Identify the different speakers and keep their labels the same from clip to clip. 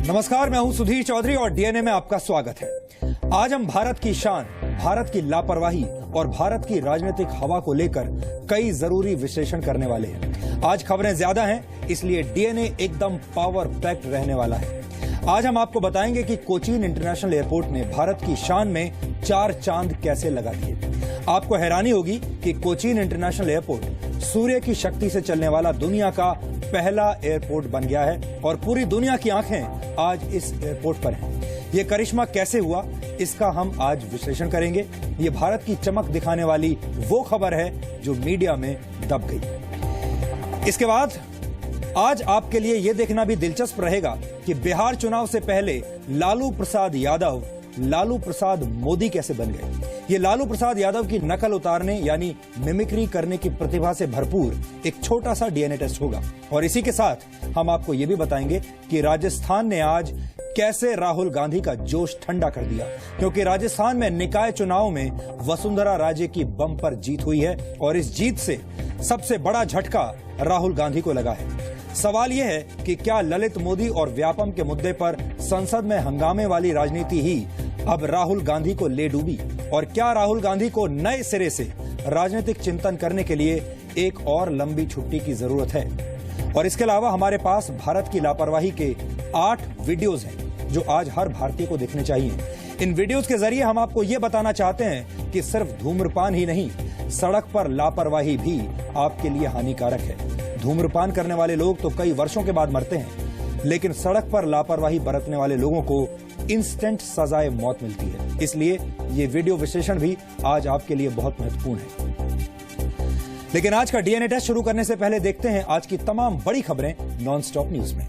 Speaker 1: नमस्कार, मैं हूं सुधीर चौधरी और डीएनए में आपका स्वागत है। आज हम भारत की शान, भारत की लापरवाही और भारत की राजनीतिक हवा को लेकर कई जरूरी विश्लेषण करने वाले हैं। आज खबरें ज्यादा हैं, इसलिए डीएनए एकदम पावर पैक्ड रहने वाला है। आज हम आपको बताएंगे कि कोचीन इंटरनेशनल एयरपोर्ट ने भारत की शान में 4 चांद कैसे लगा दिए। आपको हैरानी होगी कि कोचीन इंटरनेशनल एयरपोर्ट सूर्य की शक्ति से चलने वाला दुनिया का पहला एयरपोर्ट बन गया है और पूरी दुनिया की आंखें आज इस एयरपोर्ट पर हैं। ये करिश्मा कैसे हुआ, इसका हम आज विश्लेषण करेंगे। ये भारत की चमक दिखाने वाली वो खबर है जो मीडिया में दब गई। इसके बाद आज आपके लिए यह देखना भी दिलचस्प रहेगा कि बिहार चुनाव से पहले लालू प्रसाद यादव लालू प्रसाद मोदी कैसे बन गए। ये लालू प्रसाद यादव की नकल उतारने यानी मिमिक्री करने की प्रतिभा से भरपूर एक छोटा सा डीएनए टेस्ट होगा। और इसी के साथ हम आपको ये भी बताएंगे कि राजस्थान ने आज कैसे राहुल गांधी का जोश ठंडा कर दिया, क्योंकि राजस्थान में निकाय चुनाव में वसुंधरा राजे की बम्पर जीत हुई है और इस जीत से सबसे बड़ा झटका राहुल गांधी को लगा है। सवाल यह है कि क्या ललित मोदी और व्यापम के मुद्दे पर संसद में हंगामे वाली राजनीति ही अब राहुल गांधी को ले डूबी, और क्या राहुल गांधी को नए सिरे से राजनीतिक चिंतन करने के लिए एक और लंबी छुट्टी की जरूरत है। और इसके अलावा हमारे पास भारत की लापरवाही के 8 वीडियोज हैं जो आज हर भारतीय को देखने चाहिए। इन वीडियोज के जरिए हम आपको ये बताना चाहते हैं कि सिर्फ धूम्रपान ही नहीं, सड़क पर लापरवाही भी आपके लिए हानिकारक है। धूम्रपान करने वाले लोग तो कई वर्षों के बाद मरते हैं, लेकिन सड़क पर लापरवाही बरतने वाले लोगों को इंस्टेंट सजाए मौत मिलती है। इसलिए ये वीडियो विश्लेषण भी आज आपके लिए बहुत महत्वपूर्ण है। लेकिन आज का डीएनए टेस्ट शुरू करने से पहले देखते हैं आज की तमाम बड़ी खबरें नॉनस्टॉप न्यूज में।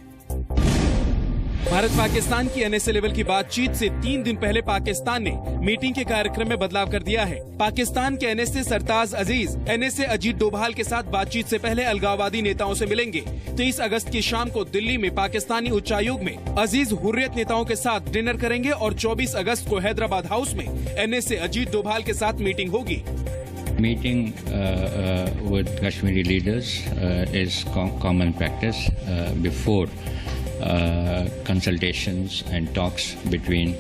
Speaker 2: भारत पाकिस्तान की एनएसए लेवल की बातचीत से 3 दिन पहले पाकिस्तान ने मीटिंग के कार्यक्रम में बदलाव कर दिया है। पाकिस्तान के एनएसए सरताज अजीज एनएसए अजीत डोभाल के साथ बातचीत से पहले अलगाववादी नेताओं से मिलेंगे। 23 अगस्त की शाम को दिल्ली में पाकिस्तानी उच्चायोग में अजीज हुर्रियत नेताओं के साथ डिनर करेंगे और 24 अगस्त को हैदराबाद हाउस में एनएसए अजीत डोभाल के साथ मीटिंग होगी।
Speaker 3: Meeting with Kashmiri leaders is common practice before consultations and talks between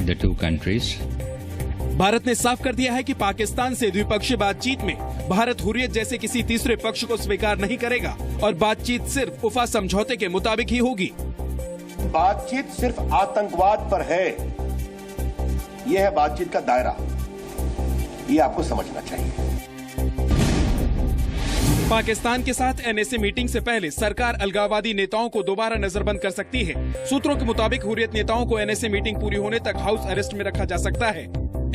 Speaker 3: the two countries.
Speaker 2: Bharat ने साफ कर दिया है कि पाकिस्तान से द्विपक्षीय बातचीत में भारत हुर्रियत जैसे किसी तीसरे पक्ष को स्वीकार नहीं करेगा और बातचीत सिर्फ उफा समझौते के मुताबिक ही होगी।
Speaker 4: बातचीत सिर्फ आतंकवाद पर है, यह है बातचीत का दायरा, ये आपको समझना चाहिए।
Speaker 2: पाकिस्तान के साथ एनएसए मीटिंग से पहले सरकार अलगाववादी नेताओं को दोबारा नजरबंद कर सकती है। सूत्रों के मुताबिक हुर्रियत नेताओं को एनएसए मीटिंग पूरी होने तक हाउस अरेस्ट में रखा जा सकता है।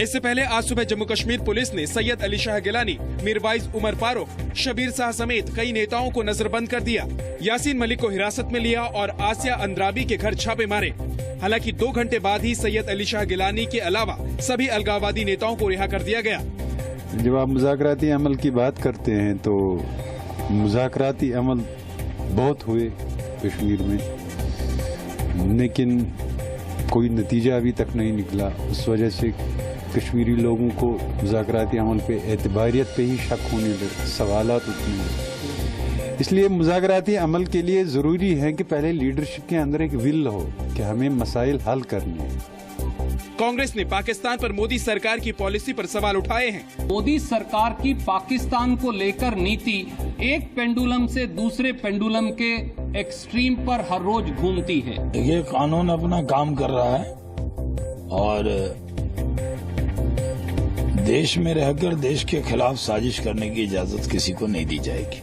Speaker 2: इससे पहले आज सुबह जम्मू कश्मीर पुलिस ने सैयद अली शाह गिलानी, मीरवाइज उमर फारूक, शबीर शाह समेत कई नेताओं को नजरबंद कर दिया। यासीन मलिक को हिरासत में लिया और आसिया अंद्राबी के घर छापे मारे। हालांकि 2 घंटे बाद ही सैयद अली शाह गिलानी के अलावा सभी अलगाववादी नेताओं को रिहा कर दिया गया।
Speaker 5: जब आप मुज़ाकराती अमल की बात करते हैं तो मुज़ाकराती अमल बहुत हुए कश्मीर में, लेकिन कोई नतीजा अभी तक नहीं निकला। उस वजह से कश्मीरी लोगों को मुज़ाकराती अमल पे एतबारियत पे ही शक होने लगे, सवालात उठने लगे। इसलिए मुज़ाकराती अमल के लिए ज़रूरी है कि पहले लीडरशिप के अंदर एक विल हो कि हमें मसाइल हल करने हैं।
Speaker 2: कांग्रेस ने पाकिस्तान पर मोदी सरकार की पॉलिसी पर सवाल उठाए हैं।
Speaker 6: मोदी सरकार की पाकिस्तान को लेकर नीति एक पेंडुलम से दूसरे पेंडुलम के एक्सट्रीम पर हर रोज घूमती है।
Speaker 7: ये कानून अपना काम कर रहा है और देश में रहकर देश के खिलाफ साजिश करने की इजाजत किसी को नहीं दी जाएगी।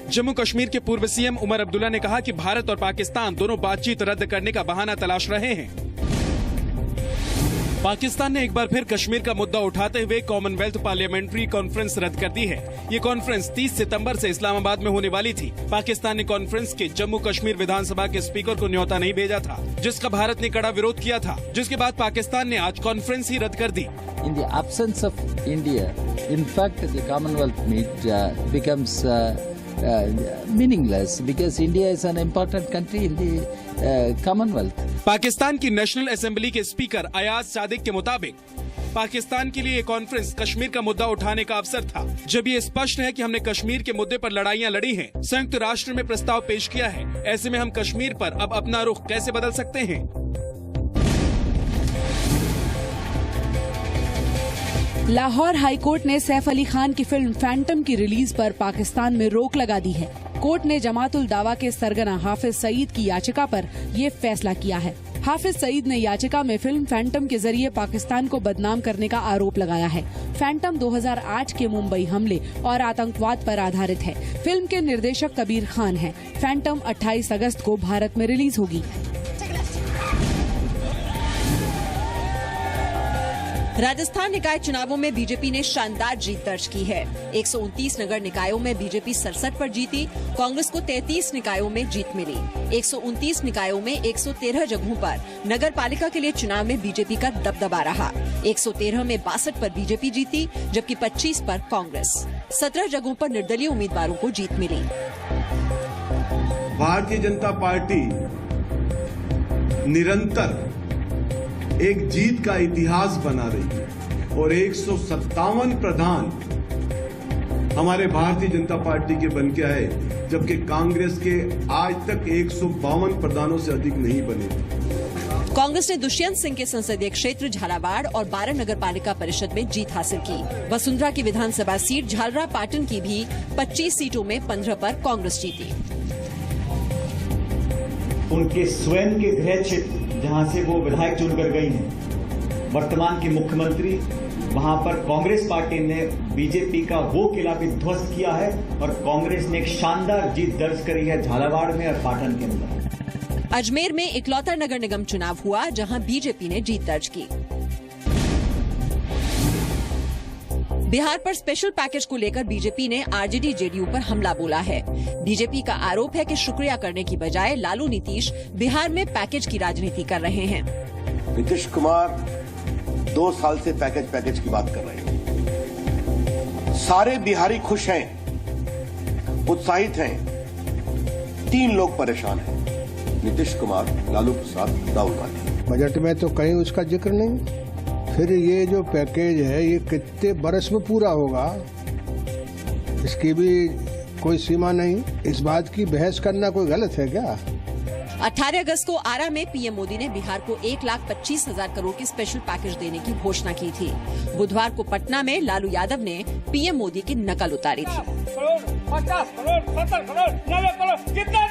Speaker 2: जम्मू कश्मीर के पूर्व सीएम उमर अब्दुल्ला ने कहा कि भारत और पाकिस्तान दोनों बातचीत रद्द करने का बहाना तलाश रहे हैं। पाकिस्तान ने एक बार फिर कश्मीर का मुद्दा उठाते हुए कॉमनवेल्थ पार्लियामेंट्री कॉन्फ्रेंस रद्द कर दी है। ये कॉन्फ्रेंस 30 सितंबर से इस्लामाबाद में होने वाली थी। पाकिस्तान ने कॉन्फ्रेंस के जम्मू कश्मीर विधानसभा के स्पीकर को न्योता नहीं भेजा था, जिसका भारत ने कड़ा विरोध किया था, जिसके बाद पाकिस्तान ने आज कॉन्फ्रेंस ही रद्द कर दी।
Speaker 8: In the absence of India, in fact, the Commonwealth meet becomes meaningless because India is an important country in the Commonwealth.
Speaker 2: Pakistan की नेशनल असेंबली के स्पीकर अयाज सादिक के मुताबिक पाकिस्तान के लिए ये कॉन्फ्रेंस कश्मीर का मुद्दा उठाने का अवसर था। जब ये स्पष्ट है कि हमने कश्मीर के मुद्दे पर लड़ाइयाँ लड़ी हैं, संयुक्त राष्ट्र में प्रस्ताव पेश किया है, ऐसे में हम कश्मीर पर अब अपना रुख कैसे बदल सकते हैं?
Speaker 9: लाहौर हाईकोर्ट ने सैफ अली खान की फिल्म फैंटम की रिलीज पर पाकिस्तान में रोक लगा दी है। कोर्ट ने जमातुल दावा के सरगना हाफिज सईद की याचिका पर ये फैसला किया है। हाफिज सईद ने याचिका में फिल्म फैंटम के जरिए पाकिस्तान को बदनाम करने का आरोप लगाया है। फैंटम 2008 के मुंबई हमले और आतंकवाद पर आधारित है। फिल्म के निर्देशक कबीर खान हैं। फैंटम 28 अगस्त को भारत में रिलीज होगी।
Speaker 10: राजस्थान निकाय चुनावों में बीजेपी ने शानदार जीत दर्ज की है। 129 नगर निकायों में बीजेपी 67 पर जीती। कांग्रेस को 33 निकायों में जीत मिली। 129 निकायों में 113 जगहों पर नगर पालिका के लिए चुनाव में बीजेपी का दबदबा रहा। 113 में 62 पर बीजेपी जीती, जबकि 25 पर कांग्रेस। 17 जगहों पर निर्दलीय उम्मीदवारों को जीत मिली।
Speaker 4: भारतीय जनता पार्टी निरंतर एक जीत का इतिहास बना रही है और 157 प्रधान हमारे भारतीय जनता पार्टी के बन के आए, जबकि कांग्रेस के आज तक 152 प्रधानों से अधिक नहीं बने।
Speaker 10: कांग्रेस ने दुष्यंत सिंह के संसदीय क्षेत्र झालावाड़ और 12 नगर पालिका परिषद में जीत हासिल की। वसुंधरा की विधानसभा सीट झालरा पाटन की भी 25 सीटों में 15 पर कांग्रेस जीती।
Speaker 11: उनके स्वयं के गृह क्षेत्र जहां से वो विधायक चुनकर गई हैं, वर्तमान के मुख्यमंत्री, वहां पर कांग्रेस पार्टी ने बीजेपी का वो किला भी ध्वस्त किया है और कांग्रेस ने एक शानदार जीत दर्ज करी है झालावाड़ में और पाटन के अंदर।
Speaker 10: अजमेर में इकलौता नगर निगम चुनाव हुआ, जहां बीजेपी ने जीत दर्ज की। बिहार पर स्पेशल पैकेज को लेकर बीजेपी ने आरजेडी जेडीयू पर हमला बोला है। बीजेपी का आरोप है कि शुक्रिया करने की बजाय लालू नीतीश बिहार में पैकेज की राजनीति कर रहे हैं।
Speaker 4: नीतीश कुमार 2 साल से पैकेज की बात कर रहे हैं। सारे बिहारी खुश हैं, उत्साहित हैं, 3 लोग परेशान हैं, नीतीश कुमार, लालू प्रसाद, राहुल गांधी।
Speaker 12: बजट में तो कहीं उसका जिक्र नहीं। फिर ये जो पैकेज है ये कितने बरस में पूरा होगा, इसकी भी कोई सीमा नहीं। इस बात की बहस करना कोई गलत है क्या?
Speaker 10: 18 अगस्त को आरा में पीएम मोदी ने बिहार को 1,25,000 करोड़ की स्पेशल पैकेज देने की घोषणा की थी। बुधवार को पटना में लालू यादव ने पीएम मोदी की नकल उतारी थी।
Speaker 13: 50 करोड़, 70 करोड़, 90 करोड़, कितना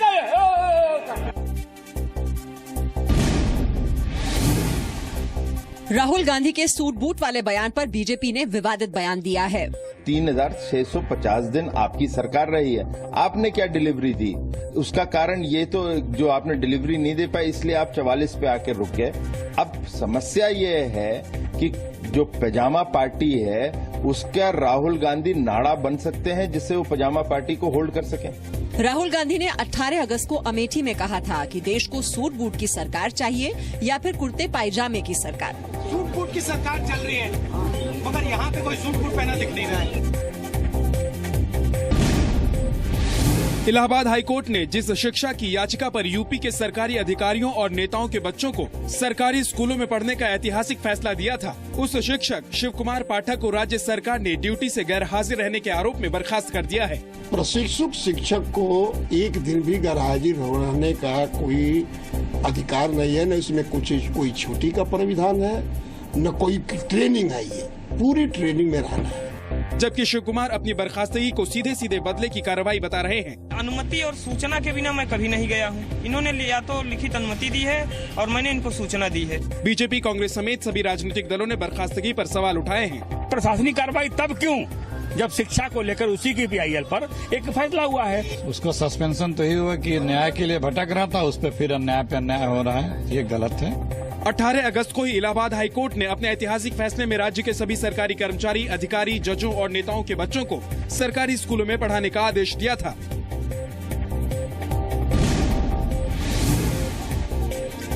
Speaker 10: राहुल गांधी के सूट बूट वाले बयान पर बीजेपी ने विवादित बयान दिया है।
Speaker 14: 3650 दिन आपकी सरकार रही है, आपने क्या डिलीवरी दी? उसका कारण ये तो जो आपने डिलीवरी नहीं दे पाई, इसलिए आप 44 पे आके रुक गए। अब समस्या ये है कि जो पजामा पार्टी है उसका राहुल गांधी नाड़ा बन सकते हैं जिससे वो पजामा पार्टी को होल्ड कर सकें।
Speaker 10: राहुल गांधी ने 18 अगस्त को अमेठी में कहा था कि देश को सूट बूट की सरकार चाहिए या फिर कुर्ते पायजामे की सरकार।
Speaker 13: सूट बूट की सरकार चल रही है, मगर यहाँ पे कोई सूट बूट पहना दिख नहीं रहा है।
Speaker 2: इलाहाबाद हाईकोर्ट ने जिस शिक्षा की याचिका पर यूपी के सरकारी अधिकारियों और नेताओं के बच्चों को सरकारी स्कूलों में पढ़ने का ऐतिहासिक फैसला दिया था, उस शिक्षक शिव कुमार पाठक को राज्य सरकार ने ड्यूटी से गैर हाजिर रहने के आरोप में बर्खास्त कर दिया है।
Speaker 15: प्रशिक्षुक शिक्षक को एक दिन भी गैर हाजिर रहने का कोई अधिकार नहीं है, न इसमें कोई छुट्टी का प्राविधान है, न कोई ट्रेनिंग है। ये पूरी ट्रेनिंग में रहना है।
Speaker 2: जबकि शिव कुमार अपनी बर्खास्तगी को सीधे सीधे बदले की कार्रवाई बता रहे हैं।
Speaker 13: अनुमति और सूचना के बिना मैं कभी नहीं गया हूँ। इन्होंने या तो लिखित अनुमति दी है और मैंने इनको सूचना दी है।
Speaker 2: बीजेपी, कांग्रेस समेत सभी राजनीतिक दलों ने बर्खास्तगी पर सवाल उठाए हैं।
Speaker 7: प्रशासनिक कार्रवाई तब क्यों जब शिक्षा को लेकर उसी की पीआईएल पर एक फैसला हुआ है।
Speaker 16: उसको सस्पेंशन तो ही हुआ कि न्याय के लिए भटक रहा था, उस पर फिर अन्याय पे अन्याय हो रहा है, ये गलत है।
Speaker 2: 18 अगस्त को ही इलाहाबाद हाईकोर्ट ने अपने ऐतिहासिक फैसले में राज्य के सभी सरकारी कर्मचारी, अधिकारी, जजों और नेताओं के बच्चों को सरकारी स्कूलों में पढ़ाने का आदेश दिया था।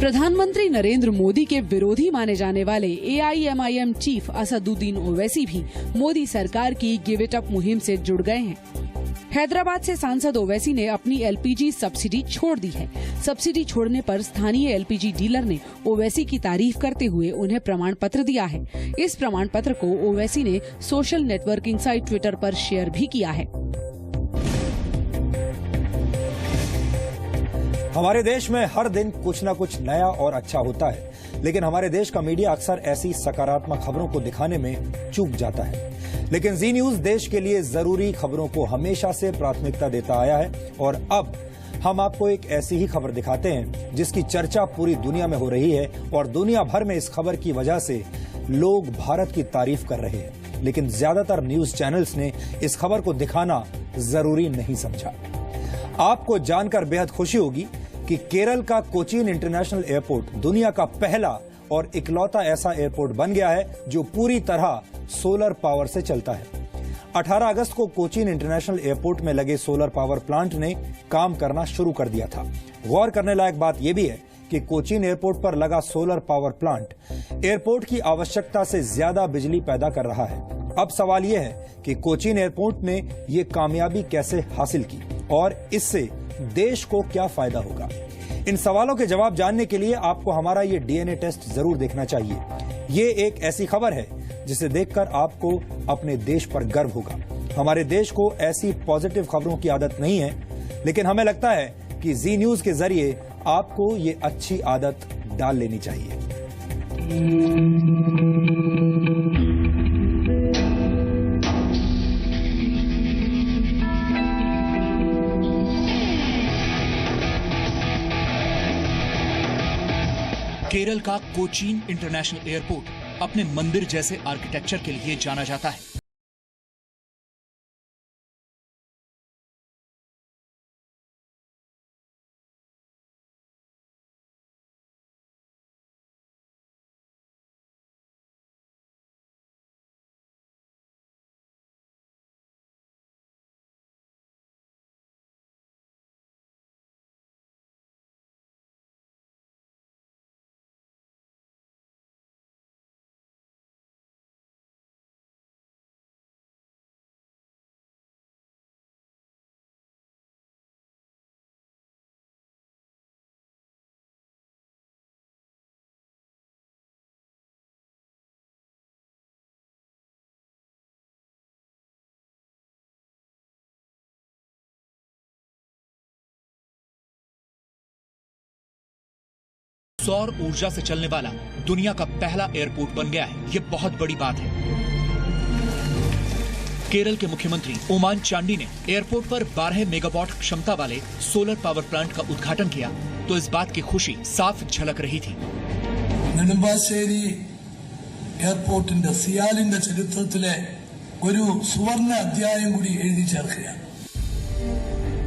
Speaker 9: प्रधानमंत्री नरेंद्र मोदी के विरोधी माने जाने वाले AIMIM चीफ असदुद्दीन ओवैसी भी मोदी सरकार की गिव इट अप मुहिम से जुड़ गए हैं। हैदराबाद से सांसद ओवैसी ने अपनी एलपीजी सब्सिडी छोड़ दी है। सब्सिडी छोड़ने पर स्थानीय एलपीजी डीलर ने ओवैसी की तारीफ करते हुए उन्हें प्रमाण पत्र दिया है। इस प्रमाण पत्र को ओवैसी ने सोशल नेटवर्किंग साइट ट्विटर पर शेयर भी किया है।
Speaker 1: हमारे देश में हर दिन कुछ न कुछ नया और अच्छा होता है, लेकिन हमारे देश का मीडिया अक्सर ऐसी सकारात्मक खबरों को दिखाने में चूक जाता है। लेकिन जी न्यूज देश के लिए जरूरी खबरों को हमेशा से प्राथमिकता देता आया है और अब हम आपको एक ऐसी ही खबर दिखाते हैं जिसकी चर्चा पूरी दुनिया में हो रही है और दुनिया भर में इस खबर की वजह से लोग भारत की तारीफ कर रहे हैं। लेकिन ज्यादातर न्यूज चैनल्स ने इस खबर को दिखाना जरूरी नहीं समझा। आपको जानकर बेहद खुशी होगी कि केरल का कोचीन इंटरनेशनल एयरपोर्ट दुनिया का पहला और इकलौता ऐसा एयरपोर्ट बन गया है जो पूरी तरह सोलर पावर से चलता है। 18 अगस्त को कोचीन इंटरनेशनल एयरपोर्ट में लगे सोलर पावर प्लांट ने काम करना शुरू कर दिया था। गौर करने लायक बात यह भी है कि कोचीन एयरपोर्ट पर लगा सोलर पावर प्लांट एयरपोर्ट की आवश्यकता से ज्यादा बिजली पैदा कर रहा है। अब सवाल यह है कि कोचीन एयरपोर्ट ने ये कामयाबी कैसे हासिल की और इससे देश को क्या फायदा होगा। इन सवालों के जवाब जानने के लिए आपको हमारा ये डीएनए टेस्ट जरूर देखना चाहिए। ये एक ऐसी खबर है जिसे देखकर आपको अपने देश पर गर्व होगा। हमारे देश को ऐसी पॉजिटिव खबरों की आदत नहीं है, लेकिन हमें लगता है कि जी न्यूज के जरिए आपको ये अच्छी आदत डाल लेनी चाहिए।
Speaker 17: केरल का कोचीन इंटरनेशनल एयरपोर्ट अपने मंदिर जैसे आर्किटेक्चर के लिए जाना जाता है। सौर ऊर्जा से चलने वाला दुनिया का पहला एयरपोर्ट बन गया है। ये बहुत बड़ी बात है। केरल के मुख्यमंत्री ओमान चांडी ने एयरपोर्ट पर 12 मेगावाट क्षमता वाले सोलर पावर प्लांट का उद्घाटन किया तो इस बात की खुशी साफ झलक रही थी।
Speaker 18: നെടുമ്പാശ്ശേരി എയർപോർട്ടിന്റെ സിയാലിന്റെ ചരിത്രത്തിലെ ഒരു സുവർണ്ണ അധ്യായം കൂടി എഴുതി ചേർക്കുകയാണ്।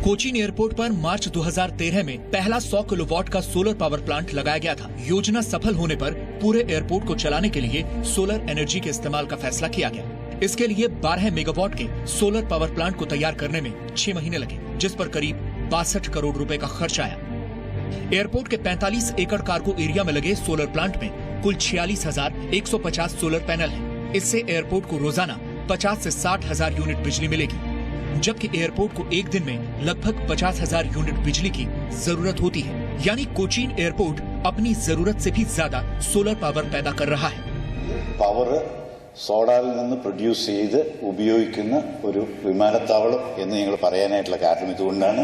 Speaker 17: कोचीन एयरपोर्ट पर मार्च 2013 में पहला 100 किलोवाट का सोलर पावर प्लांट लगाया गया था। योजना सफल होने पर पूरे एयरपोर्ट को चलाने के लिए सोलर एनर्जी के इस्तेमाल का फैसला किया गया। इसके लिए 12 मेगावाट के सोलर पावर प्लांट को तैयार करने में 6 महीने लगे, जिस पर करीब 62 करोड़ रुपए का खर्च आया। एयरपोर्ट के 45 एकड़ कार्गो एरिया में लगे सोलर प्लांट में कुल 46,150 सोलर पैनल हैं। इससे एयरपोर्ट को रोजाना 50 से 60 हजार यूनिट बिजली मिलेगी, जबकि एयरपोर्ट को एक दिन में लगभग 50,000 यूनिट बिजली की जरूरत होती है। यानी कोचीन एयरपोर्ट अपनी जरूरत से भी ज्यादा सोलर पावर पैदा कर रहा है।
Speaker 19: പവർ സോളാറിൽ നിന്ന് പ്രൊഡ്യൂസ് ചെയ്ത് ഉപയോഗിക്കുന്ന ഒരു വിമാനത്താവളം എന്ന് ഞങ്ങൾ പറയാനായിട്ടുള്ള കാരണം ഇതുകൊണ്ടാണ്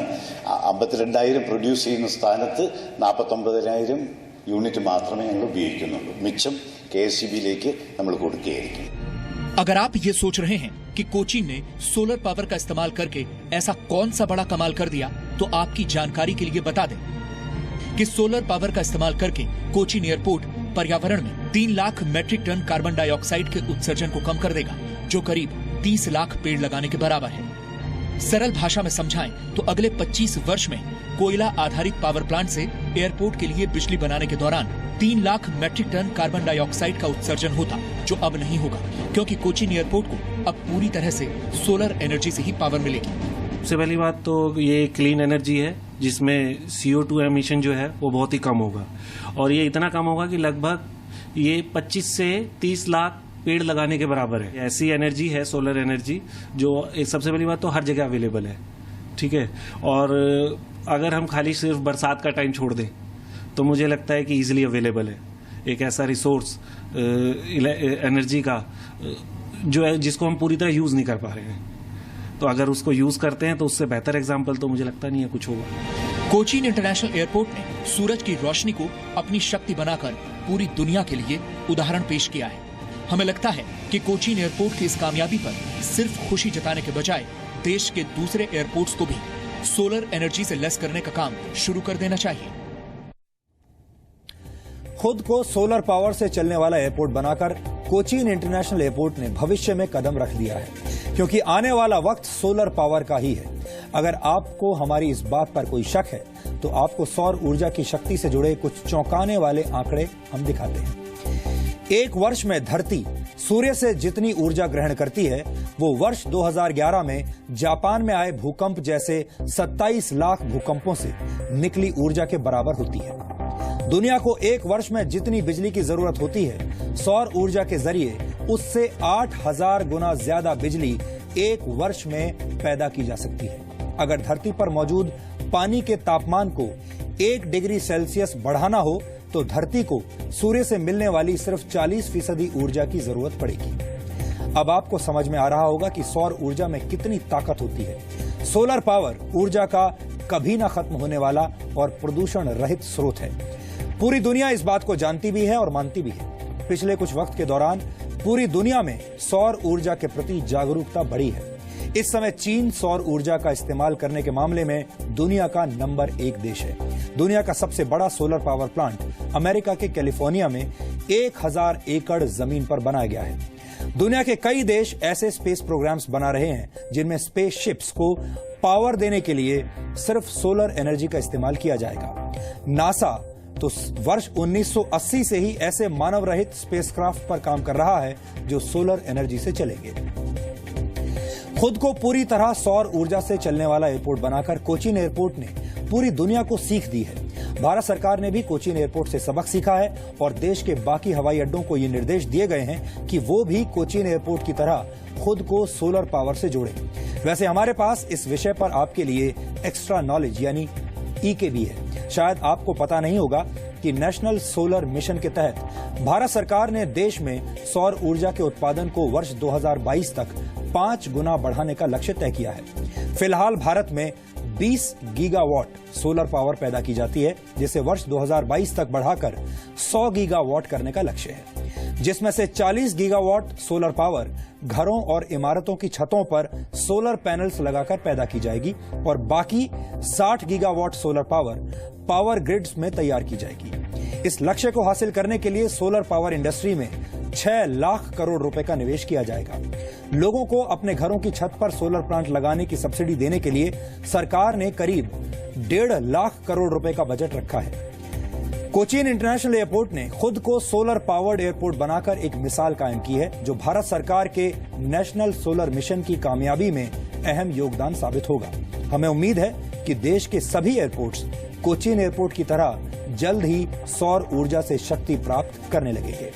Speaker 19: 52,000 പ്രൊഡ്യൂസ് ചെയ്യുന്ന സ്ഥാനത്ത് 49,000 യൂണിറ്റ് മാത്രമേ ഞങ്ങൾ ഉപയോഗിക്കുന്നുള്ളൂ। മിച്ചം KSEBിയിലേക്ക് നമ്മൾ കൊടുക്കുകയായിരിക്കും।
Speaker 17: अगर आप ये सोच रहे हैं कि कोचीन ने सोलर पावर का इस्तेमाल करके ऐसा कौन सा बड़ा कमाल कर दिया, तो आपकी जानकारी के लिए बता दें कि सोलर पावर का इस्तेमाल करके कोचीन एयरपोर्ट पर्यावरण में 3 lakh metric ton carbon dioxide के उत्सर्जन को कम कर देगा, जो करीब 30 लाख पेड़ लगाने के बराबर है। सरल भाषा में समझाएं तो अगले 25 वर्ष में कोयला आधारित पावर प्लांट से एयरपोर्ट के लिए बिजली बनाने के दौरान 3 lakh metric ton carbon dioxide का उत्सर्जन होता, जो अब नहीं होगा क्योंकि कोचीन एयरपोर्ट को अब पूरी तरह से सोलर एनर्जी से ही पावर मिलेगी।
Speaker 20: सबसे पहली बात तो ये क्लीन एनर्जी है जिसमें CO2 एमिशन जो है वो बहुत ही कम होगा और ये इतना कम होगा कि लगभग ये 25 से 30 लाख पेड़ लगाने के बराबर है। ऐसी एनर्जी है सोलर एनर्जी जो एक सबसे पहली बात तो हर जगह अवेलेबल है, ठीक है। और अगर हम खाली सिर्फ बरसात का टाइम छोड़ दें तो मुझे लगता है कि इजीली अवेलेबल है एक ऐसा रिसोर्स एनर्जी का जो है जिसको हम पूरी तरह यूज नहीं कर पा रहे हैं। तो अगर उसको यूज करते हैं तो उससे बेहतर एग्जाम्पल तो मुझे लगता नहीं है कुछ होगा।
Speaker 17: कोचीन इंटरनेशनल एयरपोर्ट ने सूरज की रोशनी को अपनी शक्ति बनाकर पूरी दुनिया के लिए उदाहरण पेश किया है। हमें लगता है कि कोचीन एयरपोर्ट की इस कामयाबी पर सिर्फ खुशी जताने के बजाय देश के दूसरे एयरपोर्ट्स को भी सोलर एनर्जी से लेस करने का काम शुरू कर देना चाहिए।
Speaker 1: खुद को सोलर पावर से चलने वाला एयरपोर्ट बनाकर कोचीन इंटरनेशनल एयरपोर्ट ने भविष्य में कदम रख दिया है, क्योंकि आने वाला वक्त सोलर पावर का ही है। अगर आपको हमारी इस बात पर कोई शक है तो आपको सौर ऊर्जा की शक्ति से जुड़े कुछ चौंकाने वाले आंकड़े हम दिखाते हैं। एक वर्ष में धरती सूर्य से जितनी ऊर्जा ग्रहण करती है वो वर्ष 2011 में जापान में आए भूकंप जैसे 27 लाख भूकंपों से निकली ऊर्जा के बराबर होती है। दुनिया को एक वर्ष में जितनी बिजली की जरूरत होती है सौर ऊर्जा के जरिए उससे 8000 गुना ज्यादा बिजली एक वर्ष में पैदा की जा सकती है। अगर धरती पर मौजूद पानी के तापमान को 1 डिग्री सेल्सियस बढ़ाना हो तो धरती को सूर्य से मिलने वाली सिर्फ 40% ऊर्जा की जरूरत पड़ेगी। अब आपको समझ में आ रहा होगा कि सौर ऊर्जा में कितनी ताकत होती है। सोलर पावर ऊर्जा का कभी ना खत्म होने वाला और प्रदूषण रहित स्रोत है। पूरी दुनिया इस बात को जानती भी है और मानती भी है। पिछले कुछ वक्त के दौरान पूरी दुनिया में सौर ऊर्जा के प्रति जागरूकता बढ़ी है। इस समय चीन सौर ऊर्जा का इस्तेमाल करने के मामले में दुनिया का नंबर 1 देश है। दुनिया का सबसे बड़ा सोलर पावर प्लांट अमेरिका के कैलिफोर्निया में 1000 एकड़ जमीन पर बनाया गया है। दुनिया के कई देश ऐसे स्पेस प्रोग्राम्स बना रहे हैं जिनमें स्पेस शिप्स को पावर देने के लिए सिर्फ सोलर एनर्जी का इस्तेमाल किया जाएगा। नासा तो वर्ष 1980 से ही ऐसे मानव रहित स्पेसक्राफ्ट पर काम कर रहा है जो सोलर एनर्जी से चलेंगे। खुद को पूरी तरह सौर ऊर्जा से चलने वाला एयरपोर्ट बनाकर कोचीन एयरपोर्ट ने पूरी दुनिया को सीख दी है। भारत सरकार ने भी कोचीन एयरपोर्ट से सबक सीखा है और देश के बाकी हवाई अड्डों को ये निर्देश दिए गए हैं कि वो भी कोचीन एयरपोर्ट की तरह खुद को सोलर पावर से जोड़े। वैसे हमारे पास इस विषय पर आपके लिए एक्स्ट्रा नॉलेज यानी ईके भी है। शायद आपको पता नहीं होगा कि नेशनल सोलर मिशन के तहत भारत सरकार ने देश में सौर ऊर्जा के उत्पादन को वर्ष 2022 तक 5 गुना बढ़ाने का लक्ष्य तय किया है। फिलहाल भारत में 20 गीगावाट सोलर पावर पैदा की जाती है, जिसे वर्ष 2022 तक बढ़ाकर 100 गीगावाट करने का लक्ष्य है, जिसमें से 40 गीगावाट सोलर पावर घरों और इमारतों की छतों पर सोलर पैनल्स लगाकर पैदा की जाएगी और बाकी 60 गीगावाट सोलर पावर ग्रिड्स में तैयार की जाएगी। इस लक्ष्य को हासिल करने के लिए सोलर पावर इंडस्ट्री में 6 लाख करोड़ रुपए का निवेश किया जाएगा। लोगों को अपने घरों की छत पर सोलर प्लांट लगाने की सब्सिडी देने के लिए सरकार ने करीब 1.5 लाख करोड़ रुपए का बजट रखा है। कोचीन इंटरनेशनल एयरपोर्ट ने खुद को सोलर पावर्ड एयरपोर्ट बनाकर एक मिसाल कायम की है, जो भारत सरकार के नेशनल सोलर मिशन की कामयाबी में अहम योगदान साबित होगा। हमें उम्मीद है कि देश के सभी एयरपोर्ट्स कोचीन एयरपोर्ट की तरह जल्द ही सौर ऊर्जा से शक्ति प्राप्त करने लगेंगे।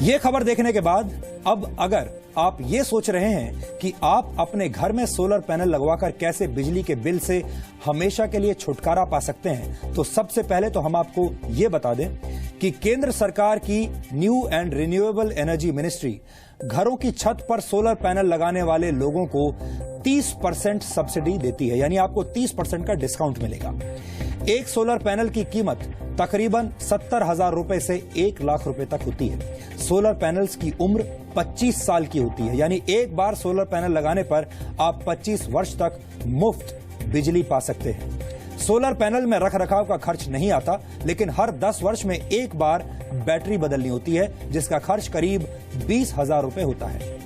Speaker 1: ये खबर देखने के बाद अब अगर आप ये सोच रहे हैं कि आप अपने घर में सोलर पैनल लगवाकर कैसे बिजली के बिल से हमेशा के लिए छुटकारा पा सकते हैं, तो सबसे पहले तो हम आपको ये बता दें कि केंद्र सरकार की new and renewable energy ministry घरों की छत पर सोलर पैनल लगाने वाले लोगों को 30% सब्सिडी देती है, यानी आपको 30% का डिस्काउंट मिलेगा। एक सोलर पैनल की कीमत तकरीबन 70,000 रुपए से 1 लाख रुपए तक होती है। सोलर पैनल्स की उम्र 25 साल की होती है, यानी एक बार सोलर पैनल लगाने पर आप 25 वर्ष तक मुफ्त बिजली पा सकते हैं। सोलर पैनल में रखरखाव का खर्च नहीं आता, लेकिन हर 10 वर्ष में एक बार बैटरी बदलनी होती है, जिसका खर्च करीब 20,000 रुपए होता है।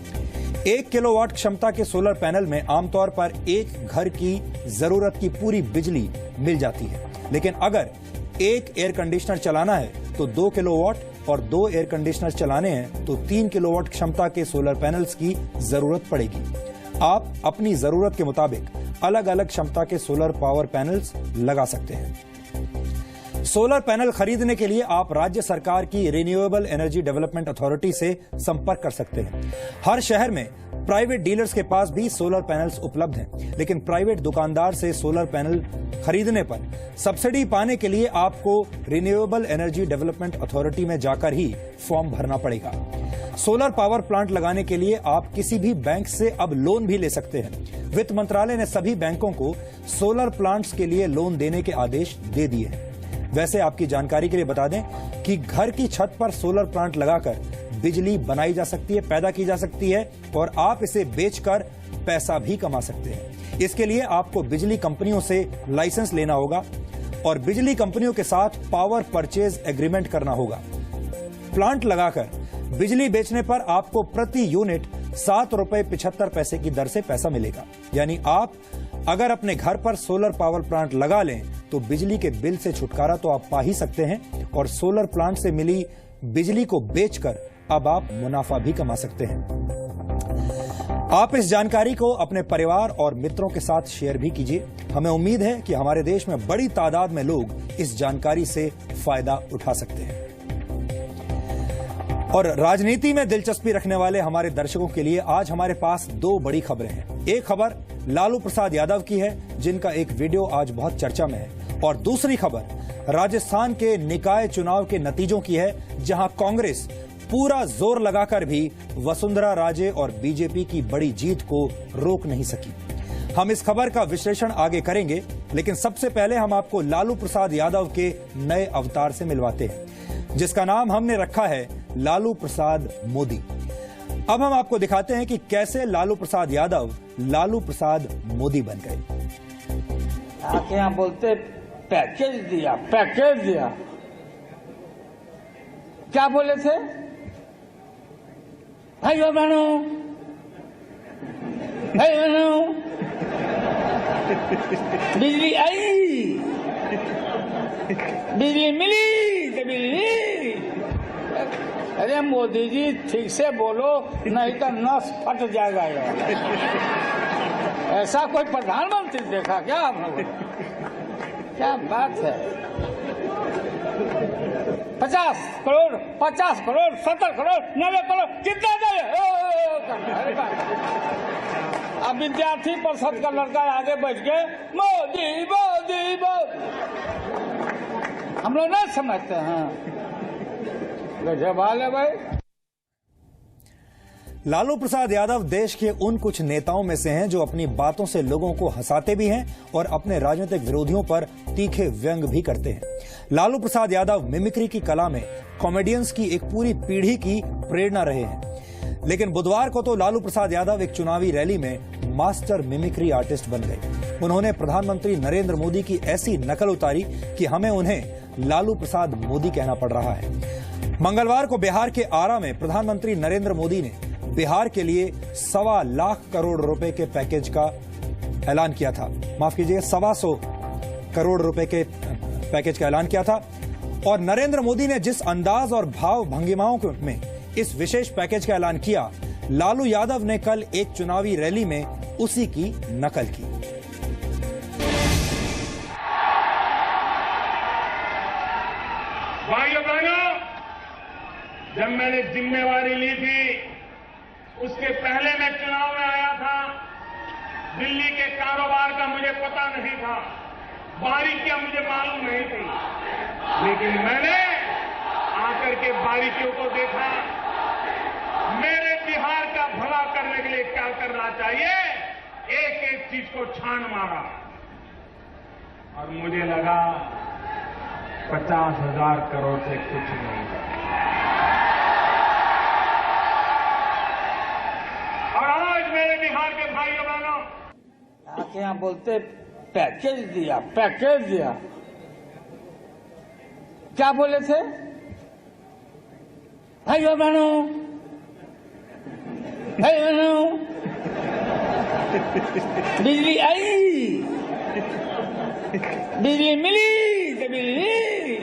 Speaker 1: 1 किलोवाट क्षमता के सोलर पैनल में आमतौर पर एक घर की जरूरत की पूरी बिजली मिल जाती है, लेकिन अगर एक एयर कंडीशनर चलाना है तो 2 किलोवाट और 2 एयर कंडीशनर चलाने हैं तो 3 किलोवाट क्षमता के सोलर पैनल्स की जरूरत पड़ेगी। आप अपनी जरूरत के मुताबिक अलग अलग क्षमता के सोलर पावर पैनल्स लगा सकते हैं। सोलर पैनल खरीदने के लिए आप राज्य सरकार की रिन्यूएबल एनर्जी डेवलपमेंट अथॉरिटी से संपर्क कर सकते हैं। हर शहर में प्राइवेट डीलर्स के पास भी सोलर पैनल्स उपलब्ध हैं, लेकिन प्राइवेट दुकानदार से सोलर पैनल खरीदने पर सब्सिडी पाने के लिए आपको रिन्यूएबल एनर्जी डेवलपमेंट अथॉरिटी में जाकर ही फॉर्म भरना पड़ेगा। सोलर पावर प्लांट लगाने के लिए आप किसी भी बैंक से अब लोन भी ले सकते हैं। वित्त मंत्रालय ने सभी बैंकों को सोलर प्लांट्स के लिए लोन देने के आदेश दे दिए हैं। वैसे आपकी जानकारी के लिए बता दें कि घर की छत पर सोलर प्लांट लगाकर बिजली बनाई जा सकती है, पैदा की जा सकती है और आप इसे बेचकर पैसा भी कमा सकते हैं। इसके लिए आपको बिजली कंपनियों से लाइसेंस लेना होगा और बिजली कंपनियों के साथ पावर परचेज एग्रीमेंट करना होगा। प्लांट लगाकर बिजली बेचने पर आपको प्रति यूनिट 7 रुपए 75 पैसे की दर से पैसा मिलेगा। यानी आप अगर अपने घर पर सोलर पावर प्लांट लगा लें तो बिजली के बिल से छुटकारा तो आप पा ही सकते हैं और सोलर प्लांट से मिली बिजली को बेचकर अब आप मुनाफा भी कमा सकते हैं। आप इस जानकारी को अपने परिवार और मित्रों के साथ शेयर भी कीजिए। हमें उम्मीद है कि हमारे देश में बड़ी तादाद में लोग इस जानकारी से फायदा उठा सकते हैं। और राजनीति में दिलचस्पी रखने वाले हमारे दर्शकों के लिए आज हमारे पास 2 बड़ी खबरें हैं। एक खबर लालू प्रसाद यादव की है, जिनका एक वीडियो आज बहुत चर्चा में है, और दूसरी खबर राजस्थान के निकाय चुनाव के नतीजों की है, जहां कांग्रेस पूरा जोर लगाकर भी वसुंधरा राजे और बीजेपी की बड़ी जीत को रोक नहीं सकी। हम इस खबर का विश्लेषण आगे करेंगे, लेकिन सबसे पहले हम आपको लालू प्रसाद यादव के नए अवतार से मिलवाते हैं, जिसका नाम हमने रखा है लालू प्रसाद मोदी। अब हम आपको दिखाते हैं कि कैसे लालू प्रसाद यादव लालू प्रसाद मोदी बन गए।
Speaker 21: आके यहाँ बोलते पैकेज दिया, पैकेज दिया। क्या बोले थे भाइयों बहनों, भाई बहनों, बिजली आई, बिजली मिली तो बिजली। अरे मोदी जी ठीक से बोलो, नहीं तो नस फट जाएगा यार। ऐसा कोई प्रधानमंत्री देखा क्या आप लोगों? क्या बात है। 50 करोड़, 50 करोड़, 70 करोड़, 90 करोड़, कितना दे? अब विद्यार्थी परिषद का लड़का आगे बैठ के मोदी मोदी मोदी, हम लोग नहीं समझते हैं। गजबाल है भाई।
Speaker 1: लालू प्रसाद यादव देश के उन कुछ नेताओं में से हैं जो अपनी बातों से लोगों को हंसाते भी हैं और अपने राजनीतिक विरोधियों पर तीखे व्यंग भी करते हैं। लालू प्रसाद यादव मिमिक्री की कला में कॉमेडियंस की एक पूरी पीढ़ी की प्रेरणा रहे हैं, लेकिन बुधवार को तो लालू प्रसाद यादव एक चुनावी रैली में मास्टर मिमिक्री आर्टिस्ट बन गए। उन्होंने प्रधानमंत्री नरेंद्र मोदी की ऐसी नकल उतारी कि हमें उन्हें लालू प्रसाद मोदी कहना पड़ रहा है। मंगलवार को बिहार के आरा में प्रधानमंत्री नरेंद्र मोदी ने बिहार के लिए 1.25 लाख करोड़ रुपए के पैकेज का ऐलान किया था। माफ कीजिए, 125 करोड़ रुपए के पैकेज का ऐलान किया था। और नरेंद्र मोदी ने जिस अंदाज और भाव भंगिमाओं में इस विशेष पैकेज का ऐलान किया, लालू यादव ने कल एक चुनावी रैली में उसी की नकल की।
Speaker 22: भाइयों बहनों, जब मैंने जिम्मेवारी ली थी उसके पहले मैं चुनाव में आया था। दिल्ली के कारोबार का मुझे पता नहीं था, बारीकियां मुझे मालूम नहीं थी, लेकिन मैंने आकर के बारीकियों को देखा। मेरे बिहार का भला करने के लिए क्या करना चाहिए, एक एक चीज को छान मारा और मुझे लगा 50,000 करोड़ से कुछ नहीं। और आज मेरे बिहार के भाइयों बहनों,
Speaker 21: आके यहाँ बोलते पैकेज दिया, पैकेज दिया। क्या बोले थे भाइयों बहनों, भाई बहनों, बिजली आई, बिजली मिली तो बिजली।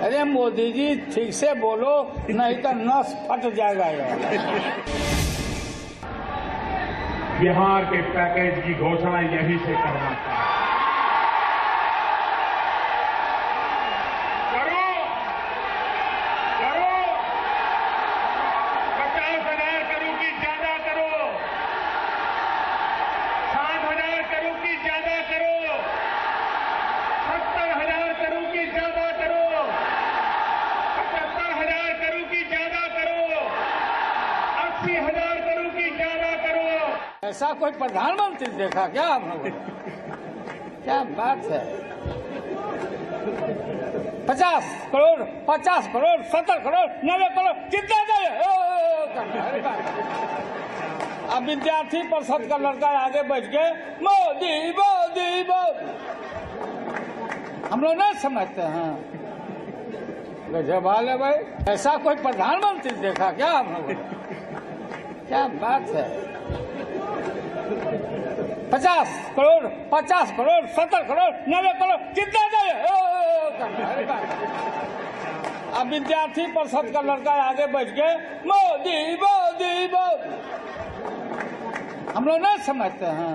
Speaker 21: अरे मोदी जी ठीक से बोलो, नहीं तो नस फट जाएगा यार।
Speaker 22: बिहार के पैकेज की घोषणा यहीं से करना चाहिए।
Speaker 21: ऐसा कोई प्रधानमंत्री देखा क्या आप लोगों ने? क्या बात है। 50 करोड़ 70 करोड़ 90 करोड़ कितना चाहिए? अब विद्यार्थी परिषद का लड़का आगे बैठ के मोदी मोदी मोदी, हम लोग नहीं समझते हैं। गजब हाल है भाई, ऐसा कोई प्रधानमंत्री देखा क्या आप लोगों ने? क्या बात है। 50 करोड़ 70 करोड़ 90 करोड़ कितना चाहिए? अब विद्यार्थी परिषद का लड़का आगे बैठ के मोदी मोदी मोदी, हम लोग नहीं समझते हैं।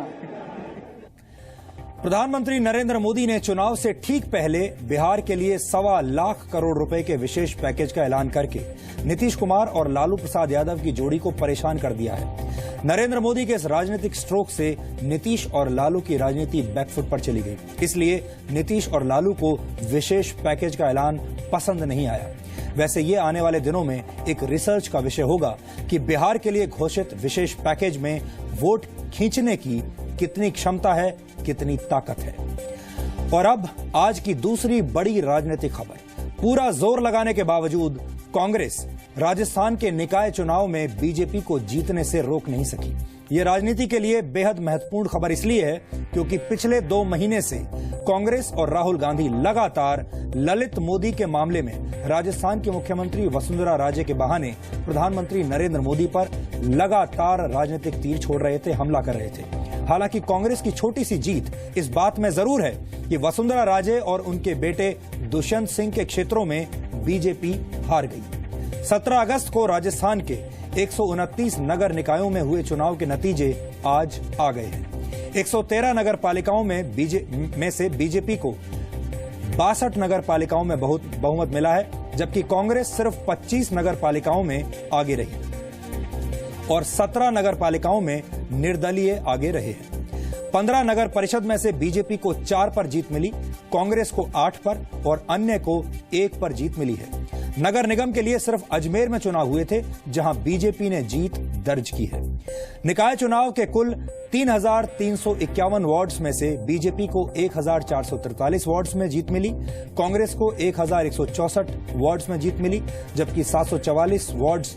Speaker 1: प्रधानमंत्री नरेंद्र मोदी ने चुनाव से ठीक पहले बिहार के लिए 1.25 लाख करोड़ रुपए के विशेष पैकेज का ऐलान करके नीतीश कुमार और लालू प्रसाद यादव की जोड़ी को परेशान कर दिया है। नरेंद्र मोदी के इस राजनीतिक स्ट्रोक से नीतीश और लालू की राजनीति बैकफुट पर चली गई। इसलिए नीतीश और लालू को विशेष पैकेज का ऐलान पसंद नहीं आया। वैसे ये आने वाले दिनों में एक रिसर्च का विषय होगा कि बिहार के लिए घोषित विशेष पैकेज में वोट खींचने की कितनी क्षमता है, कितनी ताकत है। और अब आज की दूसरी बड़ी राजनीतिक खबर। पूरा जोर लगाने के बावजूद कांग्रेस राजस्थान के निकाय चुनाव में बीजेपी को जीतने से रोक नहीं सकी। ये राजनीति के लिए बेहद महत्वपूर्ण खबर इसलिए है क्योंकि पिछले 2 महीने से कांग्रेस और राहुल गांधी लगातार ललित मोदी के मामले में राजस्थान की मुख्यमंत्री वसुंधरा राजे के बहाने प्रधानमंत्री नरेंद्र मोदी पर लगातार राजनीतिक तीर छोड़ रहे थे, हमला कर रहे थे। हालांकि कांग्रेस की छोटी सी जीत इस बात में जरूर है कि वसुंधरा राजे और उनके बेटे दुष्यंत सिंह के क्षेत्रों में बीजेपी हार गई। 17 अगस्त को राजस्थान के 129 नगर निकायों में हुए चुनाव के नतीजे आज आ गए हैं। 113 नगर पालिकाओं में से बीजेपी को 62 नगर पालिकाओं में बहुमत मिला है, जबकि कांग्रेस सिर्फ 25 नगर पालिकाओं में आगे रही और 17 नगर पालिकाओं में निर्दलीय आगे रहे हैं। 15 नगर परिषद में से बीजेपी को 4 पर जीत मिली, कांग्रेस को 8 पर और अन्य को 1 पर जीत मिली है। नगर निगम के लिए सिर्फ अजमेर में चुनाव हुए थे, जहां बीजेपी ने जीत दर्ज की है। निकाय चुनाव के कुल 3,351 वार्ड्स में से बीजेपी को 1,443 वार्ड्स में जीत मिली, कांग्रेस को 1,164 वार्ड्स में जीत मिली, जबकि 744 वार्ड्स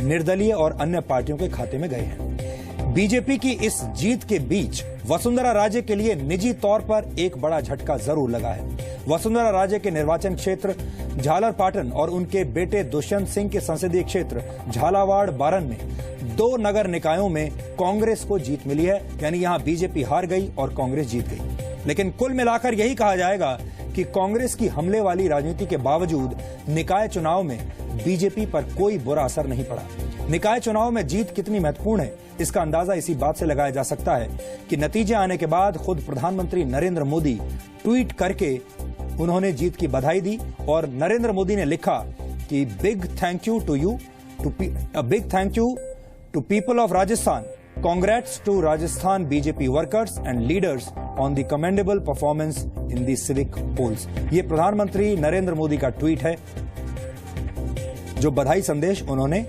Speaker 1: निर्दलीय और अन्य पार्टियों के खाते में गए हैं। बीजेपी की इस जीत के बीच वसुंधरा राजे के लिए निजी तौर पर एक बड़ा झटका जरूर लगा है। वसुंधरा राजे के निर्वाचन क्षेत्र झालरपाटन और उनके बेटे दुष्यंत सिंह के संसदीय क्षेत्र झालावाड़ बारन में 2 नगर निकायों में कांग्रेस को जीत मिली है, यानी यहां बीजेपी हार गई और कांग्रेस जीत गई। लेकिन कुल मिलाकर यही कहा जाएगा कि कांग्रेस की हमले वाली राजनीति के बावजूद निकाय चुनाव में बीजेपी पर कोई बुरा असर नहीं पड़ा। निकाय चुनाव में जीत कितनी महत्वपूर्ण है, इसका अंदाजा इसी बात से लगाया जा सकता है कि नतीजे आने के बाद खुद प्रधानमंत्री नरेंद्र मोदी ट्वीट करके उन्होंने जीत की बधाई दी और नरेंद्र मोदी ने लिखा कि big thank you to people of Rajasthan, congrats to Rajasthan BJP workers and leaders on the commendable performance in the civic polls. ये प्रधानमंत्री नरेंद्र मोदी का ट्वीट है, जो बधाई संदेश उन्होंने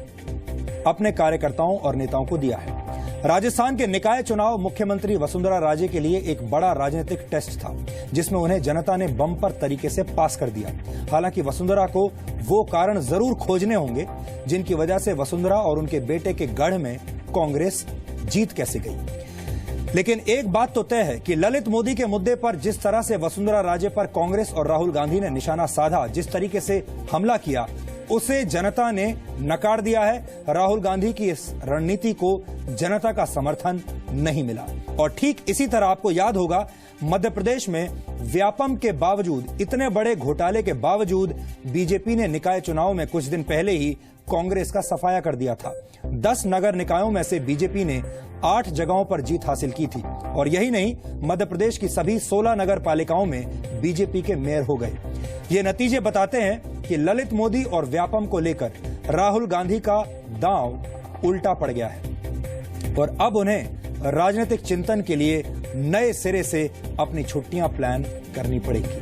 Speaker 1: अपने कार्यकर्ताओं और नेताओं को दिया है। राजस्थान के निकाय चुनाव मुख्यमंत्री वसुंधरा राजे के लिए एक बड़ा राजनीतिक टेस्ट था, जिसमें उन्हें जनता ने बम्पर तरीके से पास कर दिया। हालांकि वसुंधरा को वो कारण जरूर खोजने होंगे जिनकी वजह से वसुंधरा और उनके बेटे के गढ़ में कांग्रेस जीत कैसे गई। लेकिन एक बात तो तय है कि ललित मोदी के मुद्दे पर जिस तरह से वसुंधरा राजे पर कांग्रेस और राहुल गांधी ने निशाना साधा, जिस तरीके से हमला किया, उसे जनता ने नकार दिया है। राहुल गांधी की इस रणनीति को जनता का समर्थन नहीं मिला। और ठीक इसी तरह आपको याद होगा, मध्य प्रदेश में व्यापम के बावजूद, इतने बड़े घोटाले के बावजूद बीजेपी ने निकाय चुनाव में कुछ दिन पहले ही कांग्रेस का सफाया कर दिया था। 10 नगर निकायों में से बीजेपी ने 8 जगहों पर जीत हासिल की थी और यही नहीं, मध्य प्रदेश की सभी 16 नगर पालिकाओं में बीजेपी के मेयर हो गए। ये नतीजे बताते हैं कि ललित मोदी और व्यापम को लेकर राहुल गांधी का दांव उल्टा पड़ गया है और अब उन्हें राजनीतिक चिंतन के लिए नए सिरे से अपनी छुट्टियां प्लान करनी पड़ेगी।